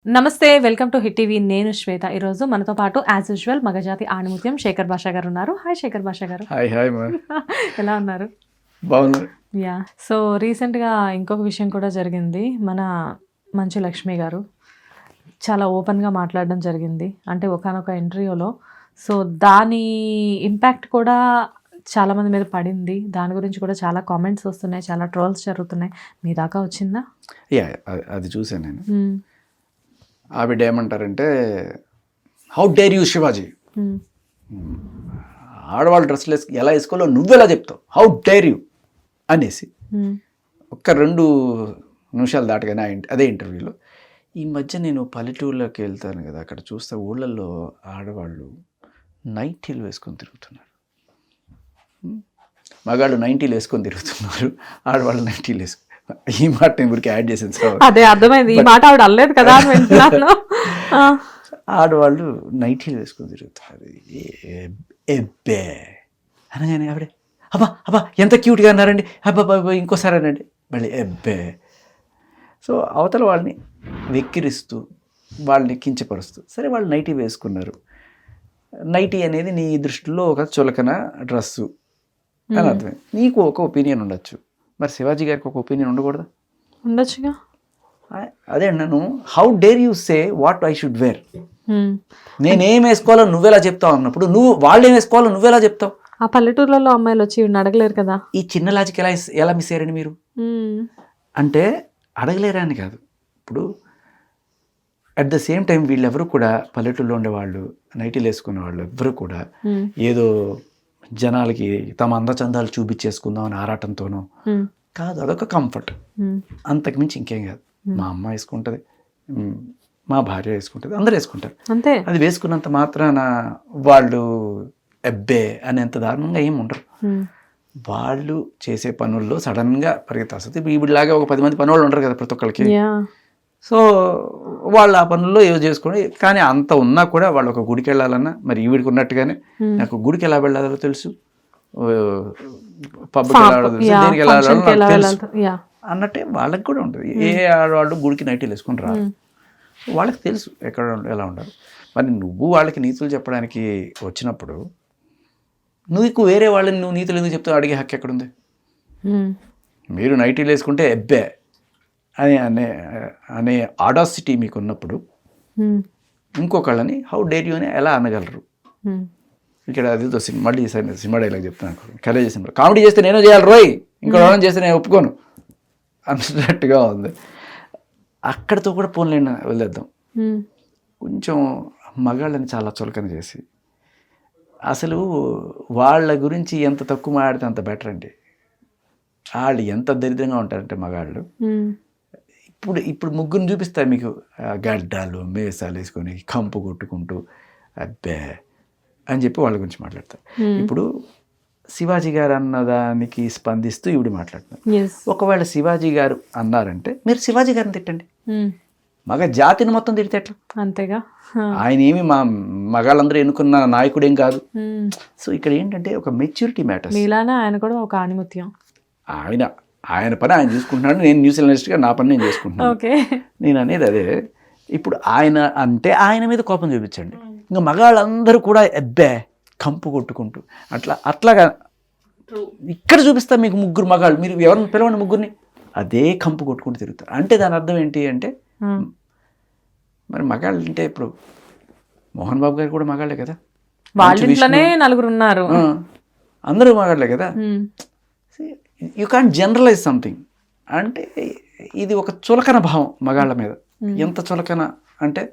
నమస్తే, welcome to hit TV. నేను శ్వేత. ఈరోజు మనతో పాటు యాజ్ యూజువల్ మగజాతి ఆణిముత్యం శేఖర్ భాషా గారు ఉన్నారు. హాయ్ శేఖర్ భాషా గారు. హాయ్ ఎలా ఉన్నారు? బాగున్నారు. యా. సో రీసెంట్గా ఇంకొక విషయం కూడా జరిగింది. మన మంచు లక్ష్మి గారు చాలా ఓపెన్గా మాట్లాడడం జరిగింది. అంటే ఒకానొక ఇంటర్వ్యూలో. సో దాని ఇంపాక్ట్ కూడా చాలామంది మీద పడింది. దాని గురించి కూడా చాలా కామెంట్స్ వస్తున్నాయి, చాలా ట్రోల్స్ జరుగుతున్నాయి. మీ దాకా వచ్చిందా? యా, అది చూసాను నేను. ఆవిడ ఏమంటారంటే, హౌ డేర్ యూ శివాజీ, ఆడవాళ్ళు డ్రెస్సులు ఎలా వేసుకోవాలో నువ్వెలా చెప్తావు, హౌ డేర్ యూ అనేసి ఒక్క 2 నిమిషాలు దాటగానే అదే ఇంటర్వ్యూలో, ఈ మధ్య నేను పల్లెటూరులోకి వెళ్తాను కదా, అక్కడ చూస్తే ఊళ్ళల్లో ఆడవాళ్ళు నైటీలు వేసుకొని తిరుగుతున్నారు. మగాళ్ళు నైటీలు వేసుకొని తిరుగుతున్నారు, ఆడవాళ్ళు నైటీలు వేసుకొని. ఈ మాట నేను ఊరికి యాడ్ చేసాను సార్. అదే అర్థమైంది. ఈ మాట ఆవిడ అనలేదు కదా. ఆడవాళ్ళు నైటీలు వేసుకొని తిరుగుతున్నారు. ఎబ్బే అనగానే ఆవిడే అబ్బా అబ్బా ఎంత క్యూట్గా అన్నారండి, అబ్బా ఇంకోసారి అనండి మళ్ళీ ఎబ్బే. సో అవతల వాళ్ళని వెక్కిరిస్తూ వాళ్ళని కించపరుస్తూ, సరే వాళ్ళు నైటీ వేసుకున్నారు, నైటీ అనేది నీ దృష్టిలో ఒక చులకన డ్రెస్సు అని అర్థమే. నీకు ఒక ఒపీనియన్ ఉండొచ్చు, మరి శివాజీ గారికి ఒక ఒపీనియన్ ఉండకూడదా? ఉండొచ్చుగా. అదే అన్నాను, how dare you say what I should wear. నేనేం వేసుకోవాలో నువ్వెలా చెప్తావు అన్నప్పుడు, వాళ్ళు ఏం వేసుకోవాలో నువ్వెలా చెప్తావు? ఆ పల్లెటూర్లలో అమ్మాయిలు వచ్చి అడగలేరు కదా. ఈ చిన్న లాజిక్ ఎలా మిస్ అయ్యారండి మీరు? అంటే అడగలేరా అని కాదు, ఇప్పుడు అట్ ద సేమ్ టైం వీళ్ళెవరు కూడా పల్లెటూరులో ఉండేవాళ్ళు, నైటీలు వేసుకునే వాళ్ళు ఎవ్వరు కూడా ఏదో జనాలకి తమ అందచందాలు చూపించేసుకుందాం అని ఆరాటంతోనో కాదు. అదొక కంఫర్ట్, అంతకుమించి ఇంకేం కాదు. మా అమ్మ వేసుకుంటుంది, మా భార్య వేసుకుంటుంది, అందరూ వేసుకుంటారు అంతే. అది వేసుకున్నంత మాత్రాన వాళ్ళు ఎబ్బే అనేంత దారుణంగా ఏమి ఉండరు. వాళ్ళు చేసే పనుల్లో సడన్గా పరిగెత్తాల్సింది. వీడిలాగా ఒక 10 మంది పని వాళ్ళు ఉండరు కదా ప్రతి ఒక్కరికి. సో వాళ్ళు ఆ పనుల్లో ఏదో చేసుకొని, కానీ అంత ఉన్నా కూడా వాళ్ళు ఒక గుడికి వెళ్ళాలన్నా, మరి ఈవిడికి ఉన్నట్టుగానే నాకు గుడికి ఎలా వెళ్ళాలో తెలుసు, పబ్కి వెళ్ళాలో తెలుసు, దేనికి వెళ్ళాలో తెలుసు అన్నట్టే వాళ్ళకి కూడా ఉంటుంది. ఏ ఆడవాళ్ళు గుడికి నైటీలు వేసుకుని రారు, వాళ్ళకి తెలుసు ఎక్కడ ఎలా ఉండాలి. మరి నువ్వు వాళ్ళకి నీతులు చెప్పడానికి వచ్చినప్పుడు నువ్వు వేరే వాళ్ళని నువ్వు నీతులు ఎందుకు చెప్తావు? అడిగే హక్కు ఎక్కడుంది? మీరు నైటీలు వేసుకుంటే ఎబ్బే అనే ఆడాసిటీ మీకు ఉన్నప్పుడు ఇంకొకళ్ళని హౌ డేర్ యూ అని ఎలా అనగలరు? ఇక్కడ అదితో మళ్ళీ సినిమా డైలాగ్ చెప్తున్నాను, కలే చేసిన కామెడీ చేస్తే నేను చేయాలి రోయ్, ఇంకో వాళ్ళని చేస్తే నేను ఒప్పుకోను అన్నట్టుగా ఉంది. అక్కడితో కూడా పోన్లేండి వదిలేద్దాం. కొంచెం మగాళ్ళని చాలా చులకన చేసి, అసలు వాళ్ళ గురించి ఎంత తక్కువ మాట్లాడితే అంత బెటర్ అండి. వాళ్ళు ఎంత దరిద్రంగా ఉంటారంటే మగాళ్ళు, ఇప్పుడు ముగ్గురిని చూపిస్తారు మీకు, గడ్డాలు మేసాలు వేసుకొని కంపు కొట్టుకుంటూ అబ్బే అని చెప్పి వాళ్ళ గురించి మాట్లాడతారు. ఇప్పుడు శివాజీ గారు అన్నదానికి స్పందిస్తూ ఇవిడు మాట్లాడుతున్నారు. ఒకవేళ శివాజీ గారు అన్నారంటే మీరు శివాజీ గారిని తిట్టండి, మగ జాతిని మొత్తం తిడితే ఎట్లా? అంతేగా. ఆయన ఏమి మా మగాళ్ళందరూ ఎన్నుకున్న నాయకుడేం కాదు. సో ఇక్కడ ఏంటంటే ఒక మెచ్యూరిటీ మ్యాటర్స్. ఆయన కూడా ఒక ఆణిముత్యం. ఆయన పని ఆయన చూసుకుంటున్నాడు, నేను న్యూజిలాండిస్ట్గా నా పని నేను చేసుకుంటున్నాను. నేను అనేది అదే. ఇప్పుడు ఆయన అంటే ఆయన మీద కోపం చూపించండి, ఇంకా మగాళ్ళందరూ కూడా ఎబ్బే కంపు కొట్టుకుంటూ అట్లాగా ఇక్కడ చూపిస్తా మీకు ముగ్గురు మగాళ్ళు, మీరు ఎవరిని పిలవండి ముగ్గురిని, అదే కంపు కొట్టుకుంటూ తిరుగుతారు. అంటే దాని అర్థం ఏంటి అంటే, మరి మగాళ్ళు అంటే ఇప్పుడు మోహన్ బాబు గారు కూడా మగాళ్ళే కదా, వాళ్ళ ఇంట్లోనే 4 ఉన్నారు, అందరూ మగాళ్ళే కదా. You can generalise something. అంటే ఇది ఒక చులకన భావం మగాళ్ళ మీద. ఎంత చులకన అంటే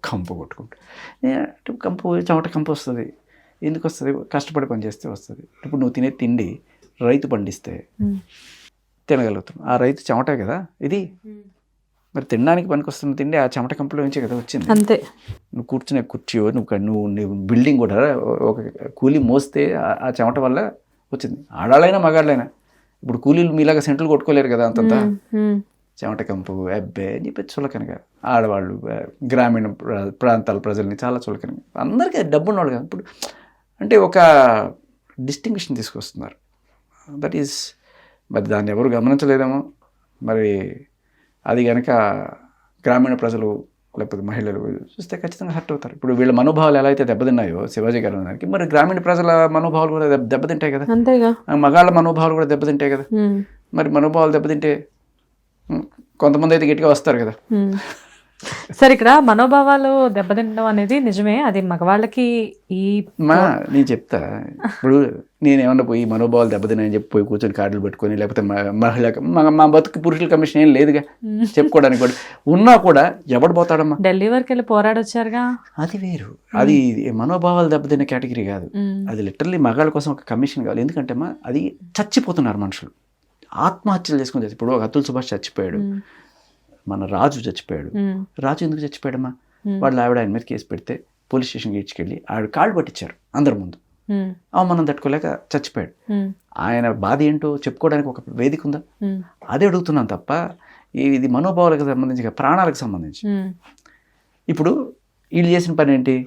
కంపు కొట్టుకుంటూ, చెమట కంపు వస్తుంది. ఎందుకు వస్తుంది? కష్టపడి పని చేస్తే వస్తుంది. ఇప్పుడు నువ్వు తినే తిండి రైతు పండిస్తే తినగలుగుతాం, ఆ రైతు చెమటే కదా ఇది. మరి తినడానికి పనికి వస్తున్న తిండి ఆ చెమట కంపులో నుంచే కదా వచ్చింది. అంతే. నువ్వు కూర్చునే కుర్చీ, నువ్వు బిల్డింగ్ కూడా ఒక కూలీ మోస్తే ఆ చెమట వల్ల వచ్చింది. ఆడాళ్ళైనా మగాళ్ళైనా ఇప్పుడు కూలీలు మీలాగా సెంట్లు కొట్టుకోలేరు కదా, అంతంతా చెమట కంపు అబ్బే అని చెప్పి చులకనగా ఆడవాళ్ళు గ్రామీణ ప్రాంతాల ప్రజల్ని చాలా చులకనగా, అందరికీ డబ్బు ఉన్నవాళ్ళు కదా. ఇప్పుడు అంటే ఒక డిస్టింగ్విషన్ తీసుకొస్తున్నారు. దట్ ఈస్, మరి దాన్ని ఎవరు గమనించలేదేమో. మరి అది కనుక గ్రామీణ ప్రజలు లేకపోతే మహిళలు చూస్తే ఖచ్చితంగా హర్ట్ అవుతారు. ఇప్పుడు వీళ్ళ మనోభావాలు ఎలా అయితే దెబ్బతిన్నాయో శివాజీ గారు దానికి, మరి గ్రామీణ ప్రజల మనోభావాలు కూడా దెబ్బతింటాయి కదా, అంతేగా, మగాళ్ళ మనోభావాలు కూడా దెబ్బతింటాయి కదా. మరి మనోభావాలు దెబ్బతింటే కొంతమంది అయితే గట్టిగా వస్తారు కదా. సార్ ఇక్కడ మనోభావాలు దెబ్బతింటడం అనేది నిజమే, అది మగవాళ్ళకి ఈ నేను చెప్తా. ఇప్పుడు నేనేమన్నా పోయి మనోభావాలు దెబ్బతిన్నాయని చెప్పి పోయి కూర్చొని కార్డులు పెట్టుకొని, లేకపోతే మా బతుకు పురుషుల కమిషన్ ఏం లేదుగా చెప్పుకోవడానికి కూడా, ఉన్నా కూడా ఎవడు పోతాడమ్మా. ఢిల్లీ వరకు వెళ్ళి పోరాడొచ్చారుగా, అది వేరు. అది మనోభావాలు దెబ్బతిన్న కేటగిరీ కాదు, అది లిటరల్లీ మగాళ్ళ కోసం ఒక కమిషన్ కావాలి. ఎందుకంటే అమ్మా అది చచ్చిపోతున్నారు మనుషులు, ఆత్మహత్యలు చేసుకుని. ఇప్పుడు ఒక అతుల్ సుభాష్ చచ్చిపోయాడు, మన రాజు చచ్చిపోయాడు. రాజు ఎందుకు చచ్చిపోయాడమ్మా, వాళ్ళు ఆవిడ ఆయన మీద కేసు పెడితే పోలీస్ స్టేషన్కి ఇచ్చుకెళ్ళి ఆవిడ కాళ్ళు పట్టించారు అందరి ముందు, అవమానం తట్టుకోలేక చచ్చిపోయాడు. ఆయన బాధ ఏంటో చెప్పుకోవడానికి ఒక వేదిక ఉందా, అదే అడుగుతున్నాను తప్ప ఇది మనోభావాలకు సంబంధించి ప్రాణాలకు సంబంధించి. ఇప్పుడు వీళ్ళు చేసిన పని ఏంటి,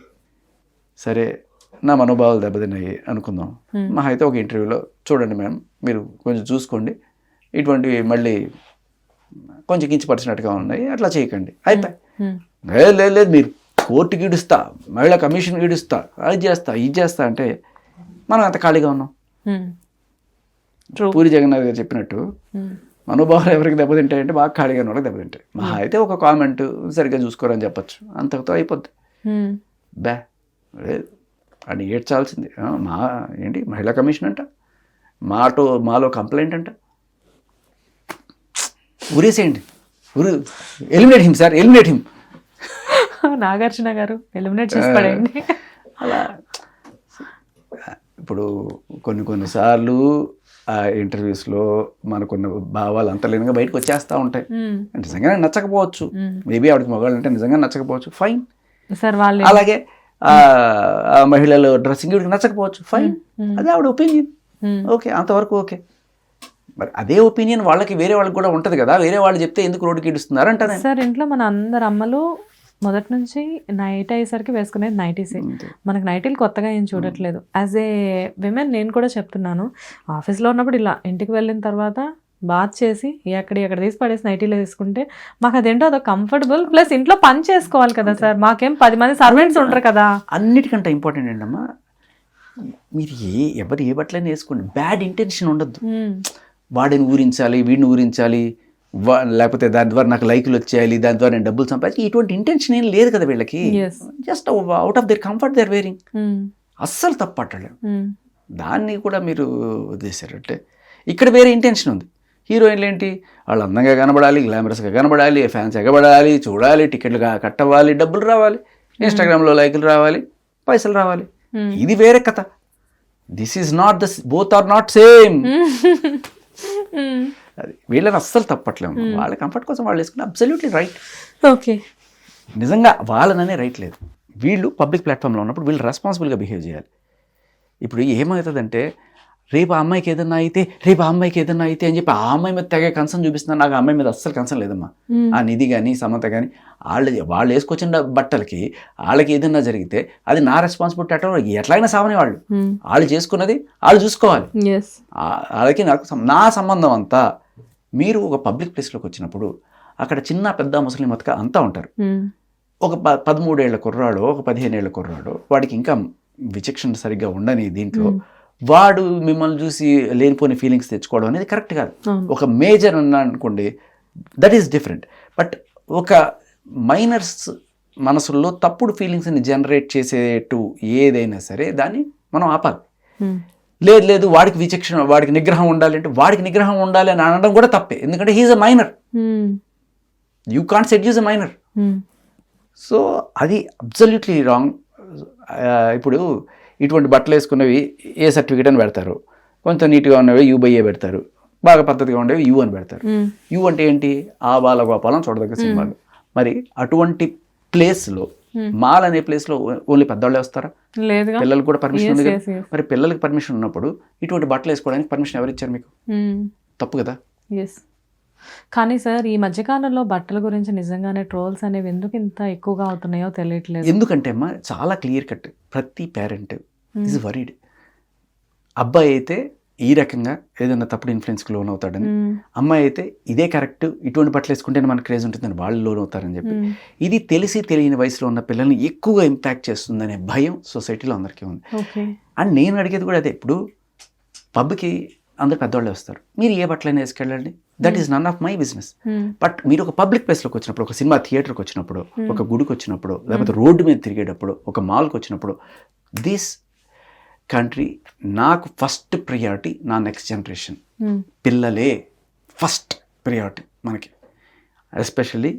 సరే నా మనోభావాలు దెబ్బతిన్నాయి అనుకుందాం, మా అయితే ఒక ఇంటర్వ్యూలో చూడండి మ్యామ్ మీరు కొంచెం చూసుకోండి, ఇటువంటివి మళ్ళీ కొంచెం కించపరిచినట్టుగా ఉన్నాయి, అట్లా చేయకండి, అయిపోయి. లేదు మీరు కోర్టుకి ఇడుస్తా, మహిళా కమిషన్ ఇడుస్తా, అది చేస్తా ఇది చేస్తా అంటే మనం అంత ఖాళీగా ఉన్నాం. పూరి జగన్నాథ్ గారు చెప్పినట్టు మనోభావాలు ఎవరికి దెబ్బతింటాయంటే బాగా ఖాళీగా ఉన్న వాళ్ళకి దెబ్బతింటాయి. మహా అయితే ఒక కామెంట్ సరిగ్గా చూసుకోరని చెప్పచ్చు, అంతతో అయిపోద్ది. బా అని ఏడ్చాల్సింది, మా ఏంటి మహిళా కమిషన్ అంట, మాలో కంప్లైంట్ అంట, ఉరేసేయండి, eliminate him sir, eliminate him. Nagarjuna garu eliminate చేసి పడేయండి. అలా ఇప్పుడు కొన్నిసార్లు ఆ ఇంటర్వ్యూస్లో మనకున్న భావాలు అంతలేనుగా బయటకు వచ్చేస్తూ ఉంటాయి. నిజంగా నచ్చకపోవచ్చు, మేబీ ఆవిడకి మగవాళ్ళు అంటే నిజంగా నచ్చకపోవచ్చు, ఫైన్ సార్. వాళ్ళు అలాగే మహిళలు డ్రెస్సింగ్ వీడికి నచ్చకపోవచ్చు, ఫైన్, అదే ఆవిడ ఒపీనియన్, ఓకే, అంతవరకు ఓకే. మరి అదే ఒపీనియన్ వాళ్ళకి వేరే వాళ్ళకి కూడా ఉంటుంది కదా, వేరే వాళ్ళు చెప్తే ఎందుకు రోడ్డుకి ఇడుస్తున్నారు అంటారు. సార్ ఇంట్లో మన అందరు అమ్మలు మొదటి నుంచి నైట్ అయ్యేసరికి వేసుకునేది నైటీసే, మనకు నైటీలు కొత్తగా ఏం చూడట్లేదు. యాజ్ ఏ విమెన్ నేను కూడా చెప్తున్నాను, ఆఫీస్లో ఉన్నప్పుడు ఇలా, ఇంటికి వెళ్ళిన తర్వాత బాత్ చేసి ఎక్కడ తీసి పడేసి నైటీలో వేసుకుంటే మాకు అదేంటో అదొక కంఫర్టబుల్, ప్లస్ ఇంట్లో పని చేసుకోవాలి కదా సార్, మాకేం 10 మంది సర్వెంట్స్ ఉంటారు కదా. అన్నిటికంటే ఇంపార్టెంట్ ఏంటమ్మా, మీరు ఎవరు ఏ బట్టలైనా వేసుకోండి, బ్యాడ్ ఇంటెన్షన్ ఉండద్దు. వాడిని ఊరించాలి, వీడిని ఊరించాలి, లేకపోతే దాని ద్వారా నాకు లైకులు వచ్చేయాలి, దాని ద్వారా నేను డబ్బులు సంపాదించి, ఇటువంటి ఇంటెన్షన్ ఏం లేదు కదా వీళ్ళకి. Just out of their comfort they are wearing, అస్సలు తప్పట్టలేము. దాన్ని కూడా మీరు వదిలేశారంటే ఇక్కడ వేరే ఇంటెన్షన్ ఉంది. హీరోయిన్లు ఏంటి, వాళ్ళు అందంగా కనబడాలి, గ్లామరస్గా కనబడాలి, ఫ్యాన్స్ ఎగబడాలి, చూడాలి, టికెట్లు కట్టవాలి, డబ్బులు రావాలి, ఇన్స్టాగ్రామ్లో లైకులు రావాలి, పైసలు రావాలి. ఇది వేరే కథ. This is not the both are not same. అది వీళ్ళని అస్సలు తప్పట్లేము, వాళ్ళ కంఫర్ట్ కోసం వాళ్ళు వేసుకుని అబ్సల్యూట్లీ రైట్. ఓకే, నిజంగా వాళ్ళననే రైట్ లేదు. వీళ్ళు పబ్లిక్ ప్లాట్ఫామ్లో ఉన్నప్పుడు వీళ్ళు రెస్పాన్సిబుల్గా బిహేవ్ చేయాలి. ఇప్పుడు ఏమవుతుందంటే రేపు ఆ అమ్మాయికి ఏదన్నా అయితే అని చెప్పి ఆ అమ్మాయి మీద తెగ కన్సర్న్ చూపిస్తున్నారు. నాకు ఆ అమ్మాయి మీద అస్సలు కన్సర్న్ లేదమ్మా. ఆ నిధి కానీ సమంత కానీ వాళ్ళు వేసుకొచ్చిన బట్టలకి వాళ్ళకి ఏదన్నా జరిగితే అది నా రెస్పాన్సిబిలిటీ అట్లా ఎట్లయినా సావని వాళ్ళు చేసుకున్నది వాళ్ళు చూసుకోవాలి. వాళ్ళకి నా సంబంధం అంతా. మీరు ఒక పబ్లిక్ ప్లేస్లోకి వచ్చినప్పుడు అక్కడ చిన్న పెద్ద ముసలి మతక అంతా ఉంటారు. ఒక 13 ఏళ్ల కుర్రాడు, ఒక 15 ఏళ్ల కుర్రాడు, వాడికి ఇంకా విచక్షణ సరిగ్గా ఉండని దీంట్లో వాడు మిమ్మల్ని చూసి లేనిపోని ఫీలింగ్స్ తెచ్చుకోవడం అనేది కరెక్ట్ కాదు. ఒక మేజర్ అన్నా అనుకోండి, దట్ ఈస్ డిఫరెంట్. బట్ ఒక మైనర్స్ మనసుల్లో తప్పుడు ఫీలింగ్స్ని జనరేట్ చేసేటు ఏదైనా సరే దాన్ని మనం ఆపాలి. లేదు వాడికి విచక్షణ, వాడికి నిగ్రహం ఉండాలి అంటే వాడికి నిగ్రహం ఉండాలి అని అనడం కూడా తప్పే. ఎందుకంటే he's a minor, you can't seduce a minor. So అది అబ్సల్యూట్లీ రాంగ్. ఇప్పుడు ఇటువంటి బట్టలు వేసుకున్నవి ఏ సర్టిఫికేట్ అని పెడతారు, కొంచెం నీట్గా ఉన్నవి యూ/ఏ పెడతారు, బాగా పద్ధతిగా ఉండేవి యూ అని పెడతారు. యూ అంటే ఏంటి, ఆ బాలగోపాలం చూడదగ్గ సినిమాలు. మరి అటువంటి ప్లేస్లో మాల్ అనే ప్లేస్లో ఓన్లీ పెద్దవాళ్ళే వస్తారా? పిల్లలకు కూడా పర్మిషన్ ఉంది కదా. మరి పిల్లలకి పర్మిషన్ ఉన్నప్పుడు ఇటువంటి బట్టలు వేసుకోవడానికి పర్మిషన్ ఎవరు ఇచ్చారు మీకు? తప్పు కదా. కానీ సార్ ఈ మధ్యకాలంలో బట్టల గురించి నిజంగానే ట్రోల్స్ అనేవి ఎందుకు ఇంత ఎక్కువగా అవుతున్నాయో తెలియట్లేదు. ఎందుకంటే అమ్మా చాలా క్లియర్ కట్, ప్రతి పేరెంట్ ఈజ్ వరీడ్. అబ్బాయి అయితే ఈ రకంగా ఏదైనా తప్పుడు ఇన్ఫ్లుయెన్స్కి లోన్ అవుతాడని, అమ్మాయి అయితే ఇదే కరెక్ట్, ఇటువంటి బట్టలు వేసుకుంటేనే మనకు క్రేజ్ ఉంటుందని వాళ్ళు లోన్ అవుతారని చెప్పి, ఇది తెలిసి తెలియని వయసులో ఉన్న పిల్లల్ని ఎక్కువగా ఇంపాక్ట్ చేస్తుందనే భయం సొసైటీలో అందరికీ ఉంది. అండ్ నేను అడిగేది కూడా అదే, ఇప్పుడు పబ్కి అందరు పెద్దవాళ్ళే వస్తారు, మీరు ఏ బట్టలైనా వేసుకెళ్ళండి, that is none of my business. But మీరు ఒక పబ్లిక్ ప్లేస్లోకి వచ్చినప్పుడు, ఒక సినిమా థియేటర్కి వచ్చినప్పుడు, ఒక గుడికి వచ్చినప్పుడు, లేకపోతే రోడ్డు మీద తిరిగేటప్పుడు, ఒక మాల్కి వచ్చినప్పుడు, దిస్ కంట్రీ నాకు ఫస్ట్ ప్రియారిటీ, నా నెక్స్ట్ జనరేషన్ పిల్లలే ఫస్ట్ ప్రియారిటీ మనకి. ఎస్పెషల్లీ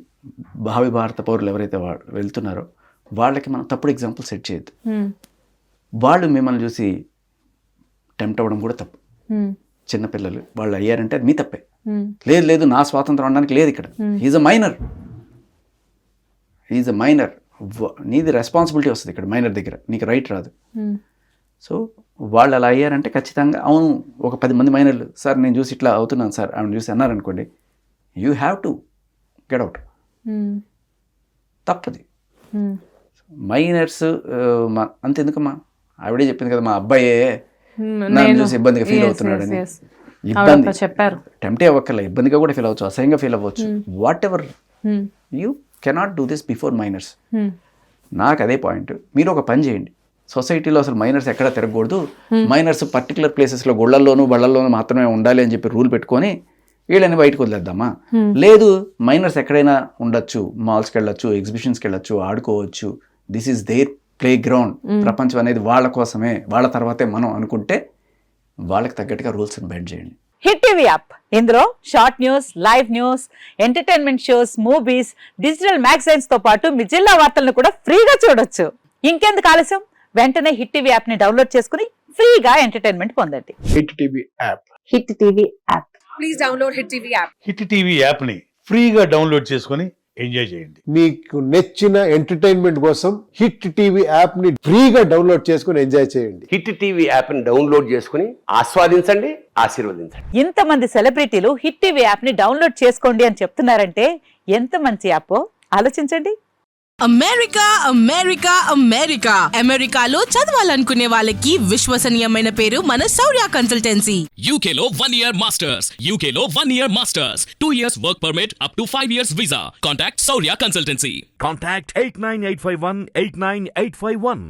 భావి భారత పౌరులు ఎవరైతే వెళ్తున్నారో వాళ్ళకి మనం తప్పుడు ఎగ్జాంపుల్ సెట్ చేయొద్దు. వాళ్ళు మిమ్మల్ని చూసి టెంప్ట్ అవ్వడం కూడా తప్పు. చిన్నపిల్లలు వాళ్ళు అయ్యారంటే అది మీ తప్పే. లేదు నా స్వాతంత్రం అనడానికి లేదు ఇక్కడ. ఈజ్ అ మైనర్, నీది రెస్పాన్సిబిలిటీ వస్తుంది ఇక్కడ మైనర్ దగ్గర, నీకు రైట్ రాదు. సో వాళ్ళు అలా అయ్యారంటే ఖచ్చితంగా అవును, ఒక 10 మంది మైనర్లు సార్ నేను చూసి ఇట్లా అవుతున్నాను సార్ ఆమెను చూసి అన్నారనుకోండి, you have to get out. తప్పది. మైనర్స్ అంతెందుకమ్మా, ఆవిడే చెప్పింది కదా, మా అబ్బాయే నన్ను చూసి ఇబ్బందిగా ఫీల్ అవుతున్నాడని. ఇబ్బంది చెప్పారు, టెంప్టే అవ్వక్కర్లే, ఇబ్బందిగా కూడా ఫీల్ అవ్వచ్చు, అసహ్యంగా ఫీల్ అవ్వచ్చు, whatever. You cannot do this before minors. నాకు అదే పాయింట్. మీరు ఒక పని చేయండి, సొసైటీలో అసలు మైనర్స్ ఎక్కడ తిరగకూడదు, మైనర్స్ పర్టికులర్ ప్లేసెస్లో గుళ్ళల్లోనూ బళ్ళల్లోనూ మాత్రమే ఉండాలి అని చెప్పి రూల్ పెట్టుకొని వీళ్ళని బయటకు వదిలేద్దామా. లేదు, మైనర్స్ ఎక్కడైనా ఉండొచ్చు, మాల్స్కి వెళ్ళొచ్చు, ఎగ్జిబిషన్స్కి వెళ్ళొచ్చు, ఆడుకోవచ్చు, this is their playground, ప్రపంచం అనేది వాళ్ళ కోసమే, వాళ్ళ తర్వాతే మనం అనుకుంటే వాళ్ళకి తగ్గట్టుగా రూల్స్ బెండ్ చేయండి. హిట్ టీవీ యాప్, ఇందులో short news, live news, entertainment shows, movies, digital magazines తో పాటు మీ జిల్లా వార్తలను కూడా ఫ్రీగా చూడొచ్చు. ఇంకెందుకు ఆలస్యం, వెంటనే హిట్ టీవీ యాప్ ని డౌన్లోడ్ చేసుకుని ఫ్రీగా ఎంటర్టైన్మెంట్ పొందండి. Hit TV app. Hit TV app. Please download hit TV app. Hit TV app ని ఫ్రీగా డౌన్లోడ్ చేసుకొని ఎంజాయ్ చేయండి. మీకు నచ్చిన ఎంటర్టైన్మెంట్ కోసం హిట్ టీవీ యాప్ ని ఫ్రీగా డౌన్లోడ్ చేసుకొని ఎంజాయ్ చేయండి. హిట్ టీవీ యాప్ ని డౌన్లోడ్ చేసుకుని ఆస్వాదించండి, ఆశీర్వదించండి. ఇంతమంది సెలబ్రిటీలు హిట్ టీవీ యాప్ ని డౌన్లోడ్ చేసుకోండి అని చెప్తున్నారంటే ఎంత మంచి యాప్ ఆలోచించండి. అమెరికా అమెరికా అమెరికా అమెరికాలో చదవాలనుకునే వాళ్ళకి విశ్వసనీయమైన పేరు మన శౌర్య కన్సల్టెన్సీ. UK లో 1 year masters, UK లో 1 year masters, 2 years work permit up to 5 years visa. Contact Saurya Consultancy. Contact 89851 89851.